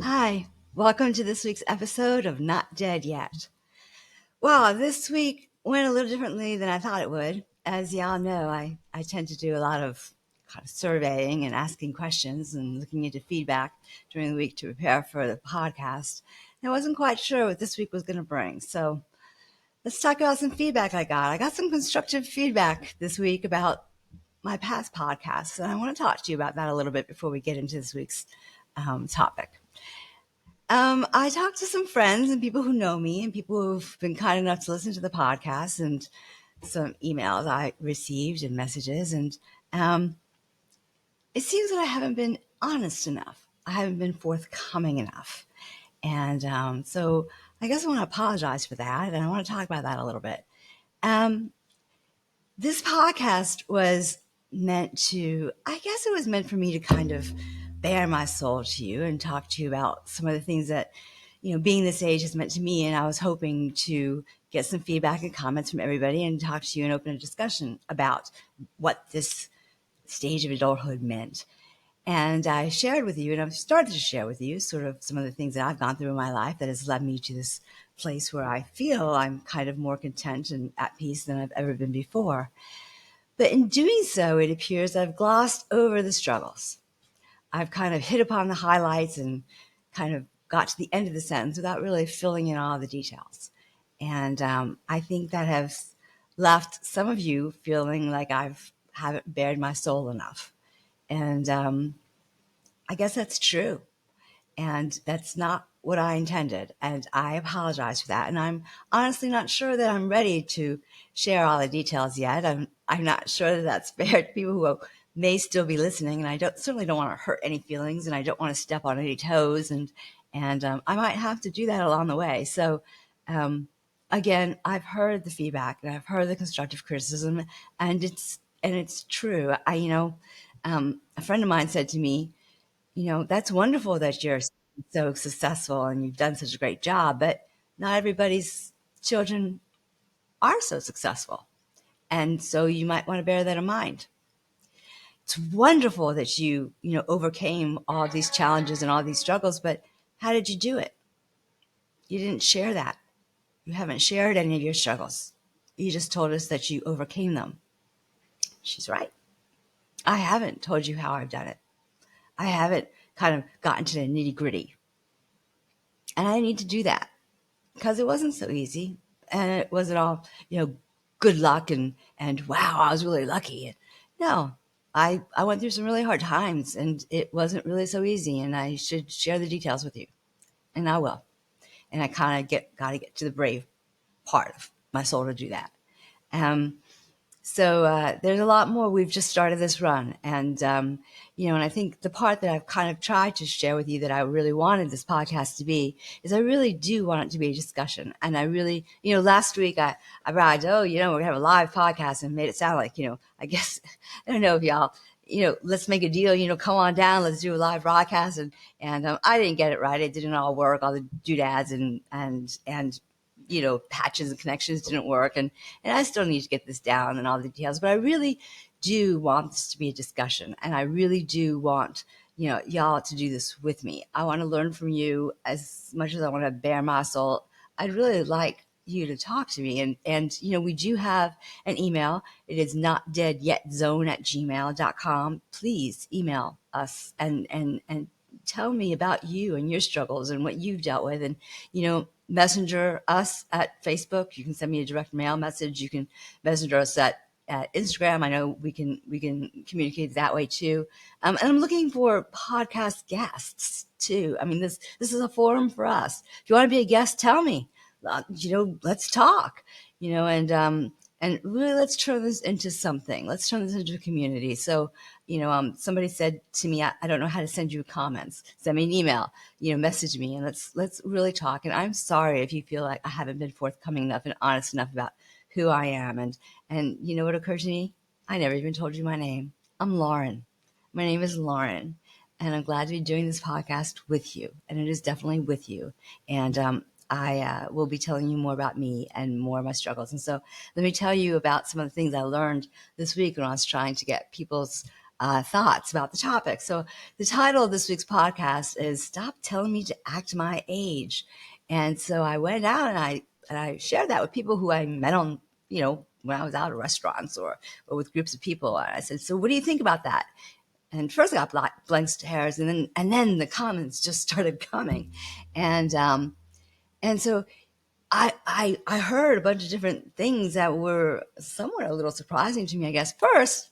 Hi, welcome to this week's episode of Not Dead Yet. Well, this week went a little differently than I thought it would. As y'all know, I tend to do a lot of kind of surveying and asking questions and looking into feedback during the week to prepare for the podcast. And I wasn't quite sure what this week was going to bring. So let's talk about some feedback I got. I got some constructive feedback this week about my past podcasts, and I want to talk to you about that a little bit before we get into this week's topic. I talked to some friends and people who know me and people who've been kind enough to listen to the podcast and some emails I received and messages. And um, it seems that I haven't been honest enough. I haven't been forthcoming enough. And so I guess I want to apologize for that. And I want to talk about that a little bit. Um, this podcast was I guess it was meant for me to kind of bare my soul to you and talk to you about some of the things that, being this age has meant to me. And I was hoping to get some feedback and comments from everybody and talk to you and open a discussion about what this stage of adulthood meant. And I shared with you, and I've started to share with you sort of some of the things that I've gone through in my life that has led me to this place where I feel I'm kind of more content and at peace than I've ever been before. But in doing so, it appears I've glossed over the struggles. I've kind of hit upon the highlights and kind of got to the end of the sentence without really filling in all the details. And I think that has left some of you feeling like haven't bared my soul enough. And I guess that's true. And that's not what I intended. And I apologize for that. And I'm honestly not sure that I'm ready to share all the details yet. I'm not sure that that's fair to people who may still be listening. And I certainly don't want to hurt any feelings, and I don't want to step on any toes. And I might have to do that along the way. So, again, I've heard the feedback and I've heard the constructive criticism, and it's true. A friend of mine said to me, that's wonderful that you're so successful and you've done such a great job, but not everybody's children are so successful. And so you might want to bear that in mind. It's wonderful that you overcame all these challenges and all these struggles, but how did you do it? You didn't share that. You haven't shared any of your struggles. You just told us that you overcame them. She's right. I haven't told you how I've done it. I haven't kind of gotten to the nitty gritty. And I need to do that because it wasn't so easy. And it wasn't all, good luck and wow, I was really lucky. No, I went through some really hard times and it wasn't really so easy. And I should share the details with you. And I will. And I kind of got to get to the brave part of my soul to do that. So there's a lot more. We've just started this run. And, and I think the part that I've kind of tried to share with you that I really wanted this podcast to be is I really do want it to be a discussion. And I really, last week I bragged, we're going to have a live podcast, and made it sound like, I guess, I don't know if y'all, let's make a deal, come on down, let's do a live broadcast. And I didn't get it right. It didn't all work. All the doodads and patches and connections didn't work. And I still need to get this down and all the details, but I really do want this to be a discussion. And I really do want, y'all to do this with me. I want to learn from you as much as I want to bare my soul. I'd really like you to talk to me. And we do have an email. It is notdeadyetzone@gmail.com. Please email us and tell me about you and your struggles and what you've dealt with. And, messenger us at Facebook. You can send me a direct mail message. You can messenger us at Instagram. I know we can communicate that way too. And I'm looking for podcast guests too. I mean, this is a forum for us. If you want to be a guest, tell me. Let's talk. And really, let's turn this into something. Let's turn this into a community. So, somebody said to me, I don't know how to send you comments. Send me an email, message me, and let's really talk. And I'm sorry if you feel like I haven't been forthcoming enough and honest enough about who I am. And what occurred to me? I never even told you my name. I'm Lauren. My name is Lauren, and I'm glad to be doing this podcast with you. And it is definitely with you. And I will be telling you more about me and more of my struggles. And so let me tell you about some of the things I learned this week when I was trying to get people's thoughts about the topic. So the title of this week's podcast is "Stop Telling Me to Act My Age," and so I went out and I shared that with people who I met on, when I was out at restaurants or with groups of people. And I said, "So what do you think about that?" And first I got blank stares, and then the comments just started coming, and so I heard a bunch of different things that were somewhat a little surprising to me, I guess. First,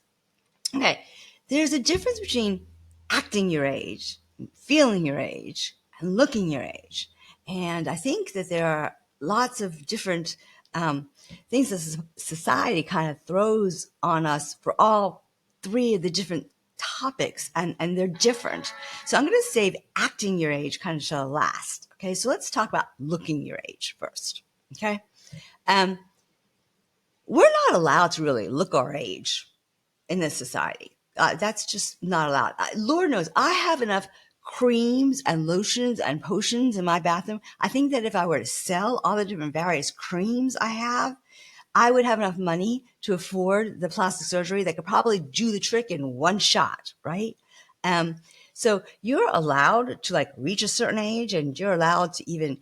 okay, there's a difference between acting your age, feeling your age, and looking your age. And I think that there are lots of different things that society kind of throws on us for all three of the different topics, and they're different. So I'm going to save acting your age kind of to last. Okay, so let's talk about looking your age first. Okay, um, we're not allowed to really look our age in this society. That's just not allowed. Lord knows I have enough creams and lotions and potions in my bathroom. I think that if I were to sell all the different various creams I have, I would have enough money to afford the plastic surgery that could probably do the trick in one shot, right? Um, so you're allowed to like reach a certain age, and you're allowed to even,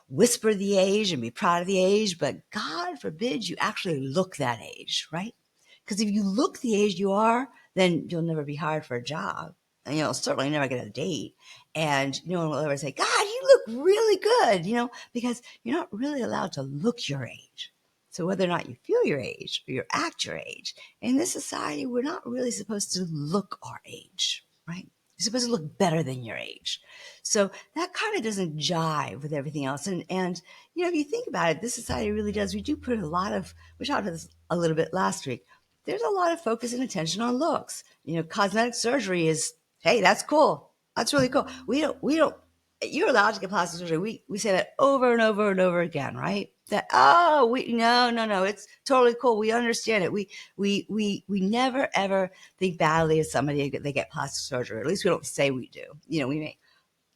whisper the age and be proud of the age, but God forbid you actually look that age, right? Because if you look the age you are, then you'll never be hired for a job. And you'll certainly never get a date. And no one will ever say, God, you look really good, because you're not really allowed to look your age. So whether or not you feel your age or you act your age, in this society, we're not really supposed to look our age, right? You're supposed to look better than your age. So that kind of doesn't jive with everything else. And if you think about it, this society really does. We do put a lot of, we talked about this a little bit last week. There's a lot of focus and attention on looks. Cosmetic surgery is, hey, that's cool. That's really cool. You're allowed to get plastic surgery. We say that over and over and over again, right? That, no, it's totally cool. We understand it. We never ever think badly of somebody if they get plastic surgery. At least we don't say we do. We may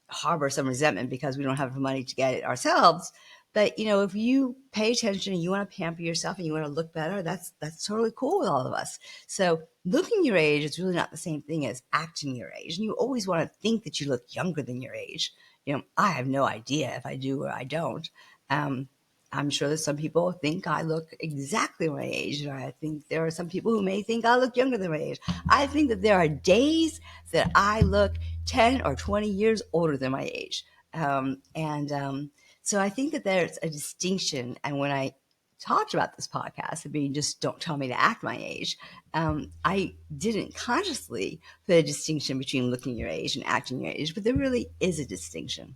harbor some resentment because we don't have the money to get it ourselves. But if you pay attention and you want to pamper yourself and you want to look better, that's totally cool with all of us. So looking your age is really not the same thing as acting your age. And you always want to think that you look younger than your age. I have no idea if I do or I don't. I'm sure that some people think I look exactly my age. And I think there are some people who may think I look younger than my age. I think that there are days that I look 10 or 20 years older than my age. So I think that there's a distinction. And when I talked about this podcast, just don't tell me to act my age, I didn't consciously put a distinction between looking your age and acting your age, but there really is a distinction.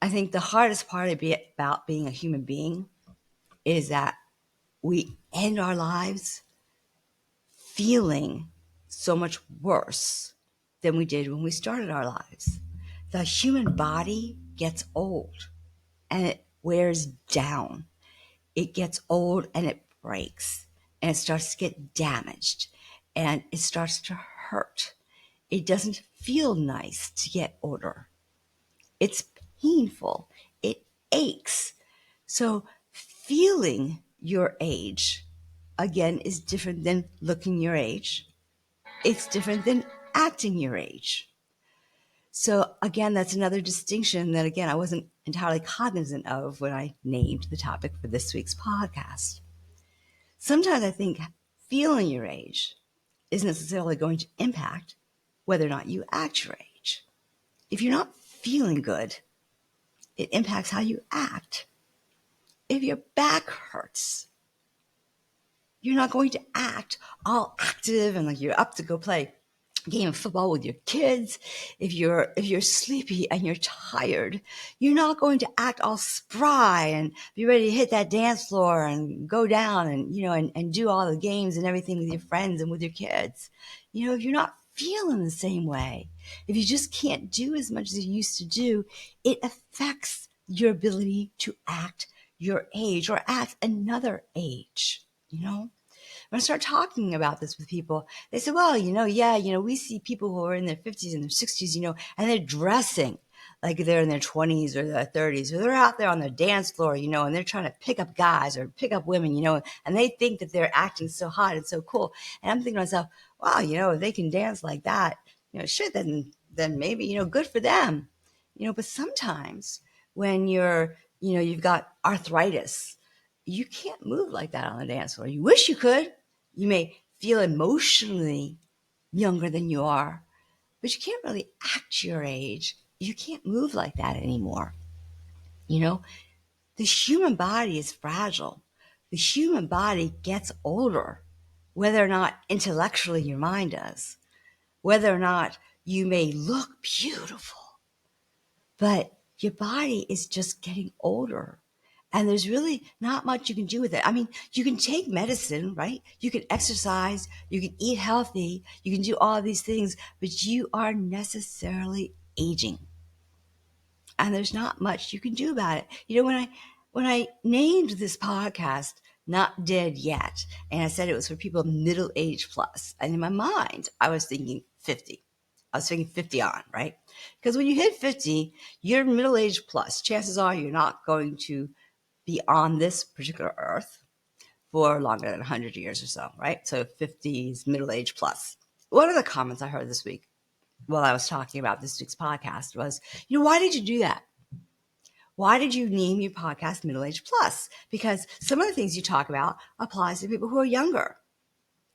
I think the hardest part about being a human being is that we end our lives feeling so much worse than we did when we started our lives. The human body gets old and it wears down. It gets old and it breaks and it starts to get damaged and it starts to hurt. It doesn't feel nice to get older. It's painful. It aches. So feeling your age, again, is different than looking your age. It's different than acting your age. So again, that's another distinction that, again, I wasn't entirely cognizant of when I named the topic for this week's podcast. Sometimes I think feeling your age is necessarily going to impact whether or not you act your age. If you're not feeling good, it impacts how you act. If your back hurts, you're not going to act all active and like you're up to go play a game of football with your kids. If you're sleepy and you're tired, you're not going to act all spry and be ready to hit that dance floor and go down and do all the games and everything with your friends and with your kids. If you're not feeling the same way, if you just can't do as much as you used to do, it affects your ability to act your age or act another age. When I start talking about this with people, they say, well, we see people who are in their 50s and their 60s, and they're dressing like they're in their 20s or their 30s, or they're out there on the dance floor, and they're trying to pick up guys or pick up women, and they think that they're acting so hot and so cool. And I'm thinking to myself, wow, if they can dance like that, shit, then maybe, good for them. But sometimes when you've got arthritis, you can't move like that on the dance floor. You wish you could. You may feel emotionally younger than you are, but you can't really act your age. You can't move like that anymore. The human body is fragile. The human body gets older, whether or not intellectually your mind does, whether or not you may look beautiful, but your body is just getting older. And there's really not much you can do with it. I mean, you can take medicine, right? You can exercise, you can eat healthy, you can do all these things, but you are necessarily aging. And there's not much you can do about it. When I named this podcast Not Dead Yet, and I said it was for people middle age plus, and in my mind, I was thinking 50. I was thinking 50 on, right? Because when you hit 50, you're middle age plus. Chances are you're not going to be on this particular earth for longer than 100 years or so, right? So 50 is middle age plus. One of the comments I heard this week while I was talking about this week's podcast was, why did you do that? Why did you name your podcast Middle Age Plus? Because some of the things you talk about applies to people who are younger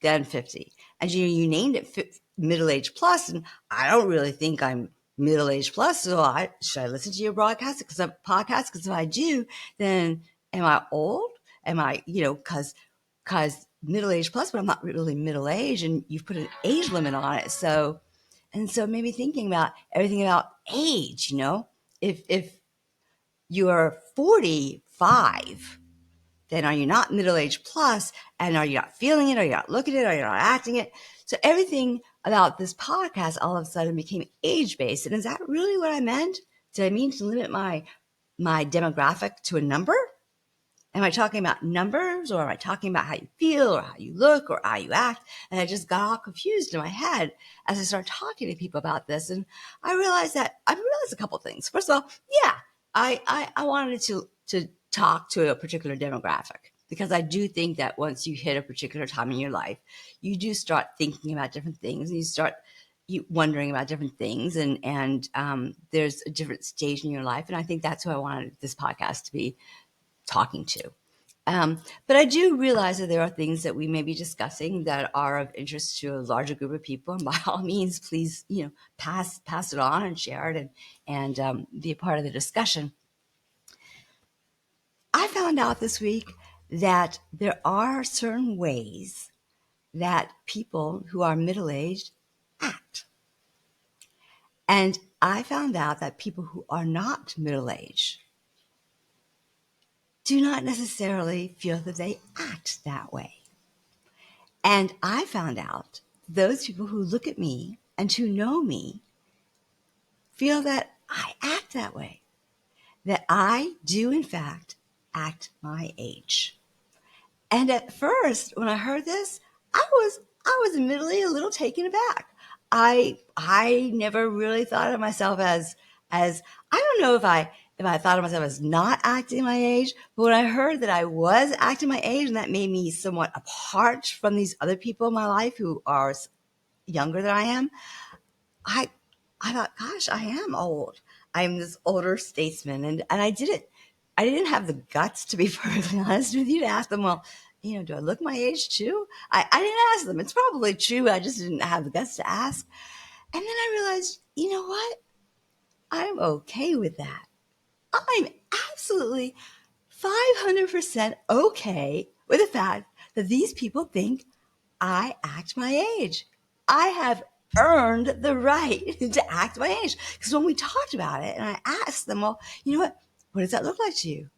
than 50. And you named it Middle Age Plus, and I don't really think I'm middle age plus, so should I listen to your podcast? Because if I do, then am I old? Am I, because middle age plus, but I'm not really middle age, and you've put an age limit on it. So maybe thinking about everything about age, if you are 45, then are you not middle age plus? And are you not feeling it? Are you not looking at it? Are you not acting it? So everything about this podcast all of a sudden became age-based. And is that really what I meant? Did I mean to limit my demographic to a number? Am I talking about numbers, or am I talking about how you feel or how you look or how you act? And I just got all confused in my head as I started talking to people about this. And I realized a couple of things. First of all, yeah, I wanted to talk to a particular demographic, because I do think that once you hit a particular time in your life, you do start thinking about different things, and you start wondering about different things, and there's a different stage in your life. And I think that's who I wanted this podcast to be talking to. But I do realize that there are things that we may be discussing that are of interest to a larger group of people. And by all means, please, pass it on and share it, and be a part of the discussion. I found out this week that there are certain ways that people who are middle-aged act. And I found out that people who are not middle-aged do not necessarily feel that they act that way. And I found out those people who look at me and who know me feel that I act that way, that I do, in fact, act my age. And at first, when I heard this, I was admittedly a little taken aback. I never really thought of myself as I don't know if I thought of myself as not acting my age, but when I heard that I was acting my age, and that made me somewhat apart from these other people in my life who are younger than I am, I thought, gosh, I am old. I'm this older statesman, and I didn't have the guts, to be perfectly honest with you, to ask them, well, do I look my age too? I didn't ask them. It's probably true. I just didn't have the guts to ask. And then I realized, you know what? I'm okay with that. I'm absolutely 500% okay with the fact that these people think I act my age. I have earned the right to act my age. Because when we talked about it and I asked them, well, you know what does that look like to you?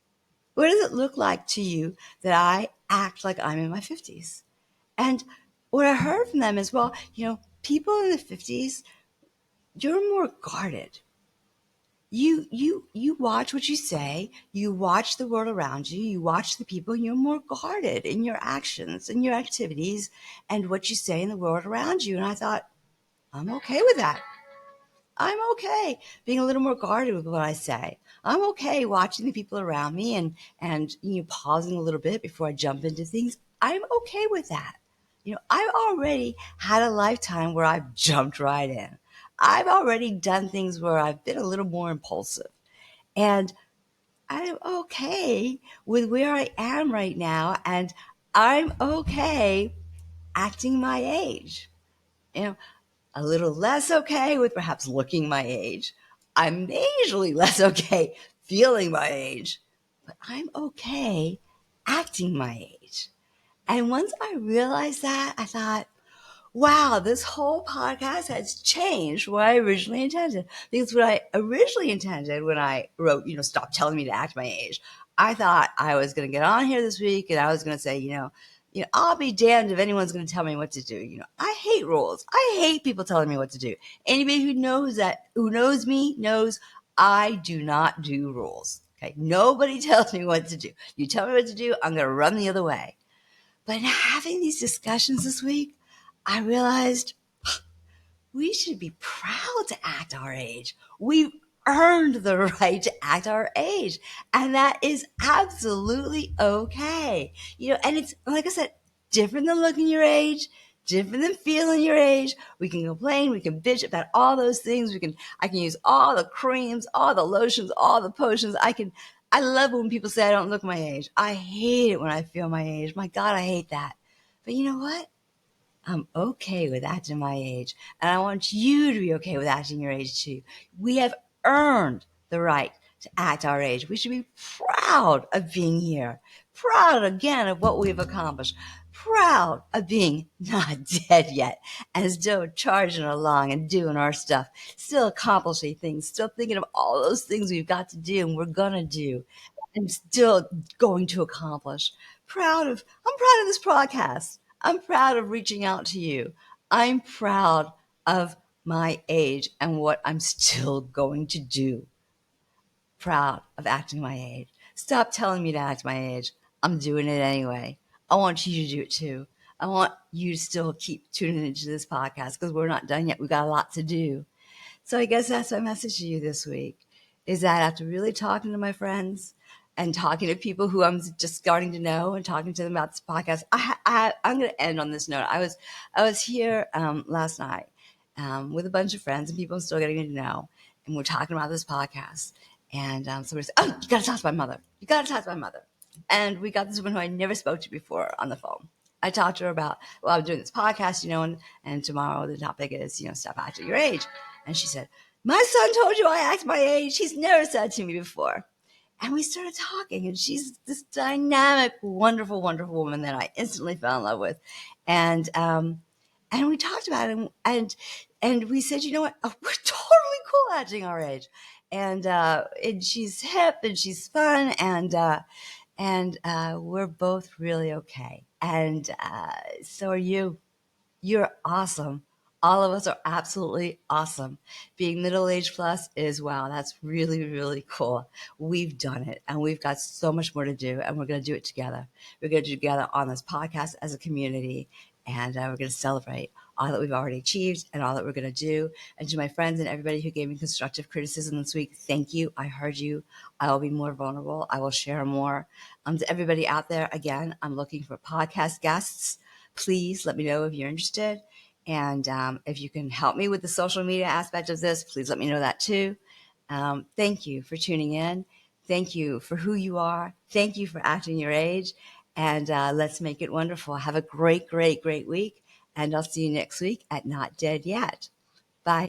What does it look like to you that I act like I'm in my 50s? And what I heard from them is, well, people in the 50s, you're more guarded. You watch what you say, you watch the world around you, you watch the people, and you're more guarded in your actions and your activities and what you say in the world around you. And I thought, I'm okay with that. I'm okay being a little more guarded with what I say. I'm okay watching the people around me and pausing a little bit before I jump into things. I'm okay with that. I've already had a lifetime where I've jumped right in. I've already done things where I've been a little more impulsive. And I'm okay with where I am right now. And I'm okay acting my age. You know, a little less okay with perhaps looking my age. I'm majorly less okay feeling my age, but I'm okay acting my age. And once I realized that, I thought, wow, this whole podcast has changed what I originally intended. Because what I originally intended when I wrote, stop telling me to act my age, I thought I was going to get on here this week and I was going to say, I'll be damned if anyone's going to tell me what to do. I hate rules. I hate people telling me what to do. Anybody who knows me knows I do not do rules. Okay. Nobody tells me what to do. You tell me what to do, I'm going to run the other way. But in having these discussions this week, I realized we should be proud to act our age. We've earned the right to act our age. And that is absolutely okay. And it's, like I said, different than looking your age, different than feeling your age. We can complain, we can bitch about all those things. I can use all the creams, all the lotions, all the potions. I love it when people say I don't look my age. I hate it when I feel my age. My God, I hate that. But you know what? I'm okay with acting my age. And I want you to be okay with acting your age too. We have earned the right to act our age. We should be proud of being here. Proud again of what we've accomplished. Proud of being not dead yet and still charging along and doing our stuff. Still accomplishing things. Still thinking of all those things we've got to do and we're going to do and still going to accomplish. I'm proud of this podcast. I'm proud of reaching out to you. I'm proud of my age and what I'm still going to do. Proud of acting my age. Stop telling me to act my age. I'm doing it anyway. I want you to do it too. I want you to still keep tuning into this podcast because we're not done yet. We've got a lot to do. So I guess that's my message to you this week, is that after really talking to my friends and talking to people who I'm just starting to know and talking to them about this podcast, I'm going to end on this note. I was here last night with a bunch of friends and people I'm still getting to know, and we're talking about this podcast. And somebody said, "Oh, you got to talk to my mother. You got to talk to my mother." And we got this woman who I never spoke to before on the phone. I talked to her about, well, I'm doing this podcast, and tomorrow the topic is, stop acting your age. And she said, "My son told you I act my age. He's never said to me before." And we started talking, and she's this dynamic, wonderful, wonderful woman that I instantly fell in love with. And we talked about it, and we said, you know what? Oh, we're totally cool acting our age. And she's hip and she's fun, and we're both really okay. And so are you. You're awesome. All of us are absolutely awesome. Being middle-aged plus is, wow, that's really, really cool. We've done it, and we've got so much more to do, and we're going to do it together. We're going to do it together on this podcast as a community, and we're going to celebrate all that we've already achieved and all that we're going to do. And to my friends and everybody who gave me constructive criticism this week, thank you. I heard you. I will be more vulnerable. I will share more. To everybody out there, again, I'm looking for podcast guests. Please let me know if you're interested. And if you can help me with the social media aspect of this, please let me know that too. Thank you for tuning in. Thank you for who you are. Thank you for acting your age. And let's make it wonderful. Have a great, great, great week. And I'll see you next week at Not Dead Yet.